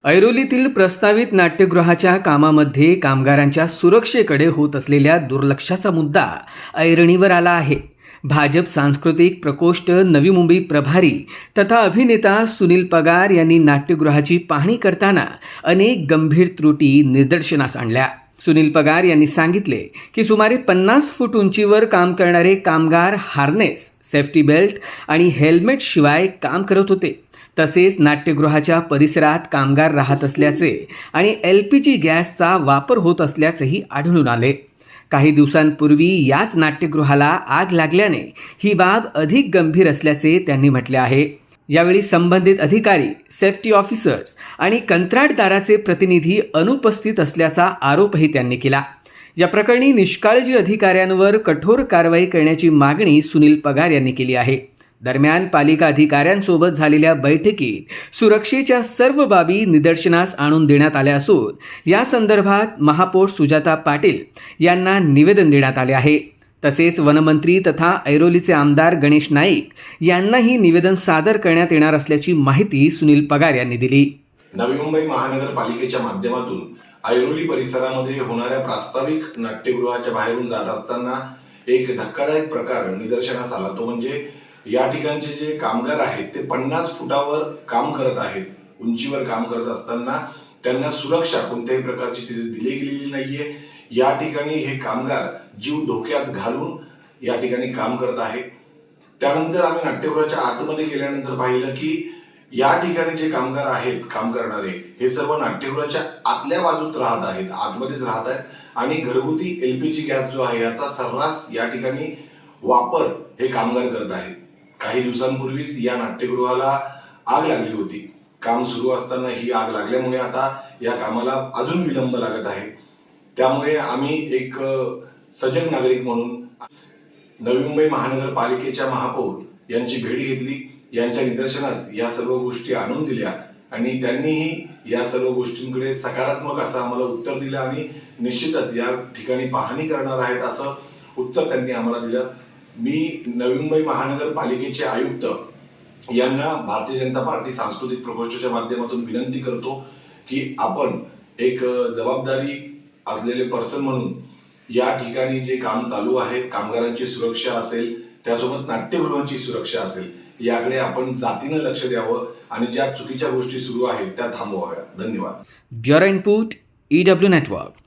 ऐरोलीतील प्रस्तावित नाट्यगृहाच्या कामामध्ये कामगारांच्या सुरक्षेकडे होत असलेल्या दुर्लक्षाचा मुद्दा ऐरणीवर आला आहे. भाजप सांस्कृतिक प्रकोष्ठ नवी मुंबई प्रभारी तथा अभिनेता सुनील पगार यांनी नाट्यगृहाची पाहणी करताना अनेक गंभीर त्रुटी निदर्शनास आणल्या. सुनील पगार यांनी सांगितले की सुमारे 50 फूट उंचीवर काम करणारे कामगार हार्नेस, सेफ्टी बेल्ट आणि हेल्मेट शिवाय काम करत होते. तसेच नाट्यगृहाच्या परिसरात कामगार राहत असल्याचे आणि LPG गॅसचा वापर होत असल्याचेही आढळून आले. काही दिवसांपूर्वी याच नाट्यगृहाला आग लागल्याने ही बाब अधिक गंभीर असल्याचे त्यांनी म्हटले आहे. यावेळी संबंधित अधिकारी, सेफ्टी ऑफिसर्स आणि कंत्राटदाराचे प्रतिनिधी अनुपस्थित असल्याचा आरोपही त्यांनी केला. या प्रकरणी निष्काळजी अधिकाऱ्यांवर कठोर कारवाई करण्याची मागणी सुनील पगार यांनी केली आहे. दरम्यान पालिका अधिकाऱ्यांसोबत झालेल्या बैठकीत सुरक्षेच्या सर्व बाबी निदर्शनास आणून देण्यात आल्या असून या संदर्भात महापौर सुजाता पाटील यांना निवेदन देण्यात आले आहे. तसेच वनमंत्री तथा ऐरोलीचे आमदार गणेश नाईक यांनाही निवेदन सादर करण्यात येणार असल्याची माहिती सुनील पगार यांनी दिली. नवी मुंबई महानगरपालिकेच्या माध्यमातून ऐरोली परिसरामध्ये होणाऱ्या प्रास्ताविक नाट्यगृहाच्या बाहेरून जात असताना एक धक्कादायक प्रकार निदर्शनास आला. तो म्हणजे या ठिकाणचे जे कामगार आहेत ते 50 फुटावर काम करत आहेत. उंचीवर काम करत असताना त्यांना सुरक्षा कोणत्याही प्रकारची तिथे दिली गेलेली नाहीये. या ठिकाणी हे कामगार जीव धोक्यात घालून या ठिकाणी काम करत आहेत. त्यानंतर आम्ही नाट्यगृहाच्या आतमध्ये गेल्यानंतर पाहिलं की या ठिकाणी जे कामगार आहेत, काम करणारे, हे सर्व नाट्यगृहाच्या आतल्या बाजूत राहत आहेत, आतमध्येच राहत आहेत आणि घरगुती LPG गॅस जो आहे याचा सर्रास या ठिकाणी वापर हे कामगार करत आहेत. काही दिवसांपूर्वीच या नाट्यगृहाला आग लागली होती. काम सुरू असताना ही आग लागल्यामुळे आता या कामाला अजून विलंब लागत आहे. त्यामुळे आम्ही एक सजग नागरिक म्हणून नवी मुंबई महानगरपालिकेच्या महापौर यांची भेट घेतली. यांच्या निदर्शनास या सर्व गोष्टी आणून दिल्या आणि त्यांनीही या सर्व गोष्टींकडे सकारात्मक असं आम्हाला उत्तर दिलं आणि निश्चितच या ठिकाणी पाहणी करणार आहेत असं उत्तर त्यांनी आम्हाला दिलं. मी नवी मुंबई महानगरपालिकेचे आयुक्त यांना भारतीय जनता पार्टी सांस्कृतिक प्रकोष्ठाच्या माध्यमातून विनंती करतो की आपण एक जबाबदारी असलेले पर्सन म्हणून या ठिकाणी जे काम चालू आहे, कामगारांची सुरक्षा असेल, त्यासोबत नाट्यगृहांची सुरक्षा असेल, याकडे आपण जातीनं लक्ष द्यावं आणि ज्या चुकीच्या गोष्टी सुरू आहेत त्या थांबवाव्या. धन्यवाद. Bureau input EW network.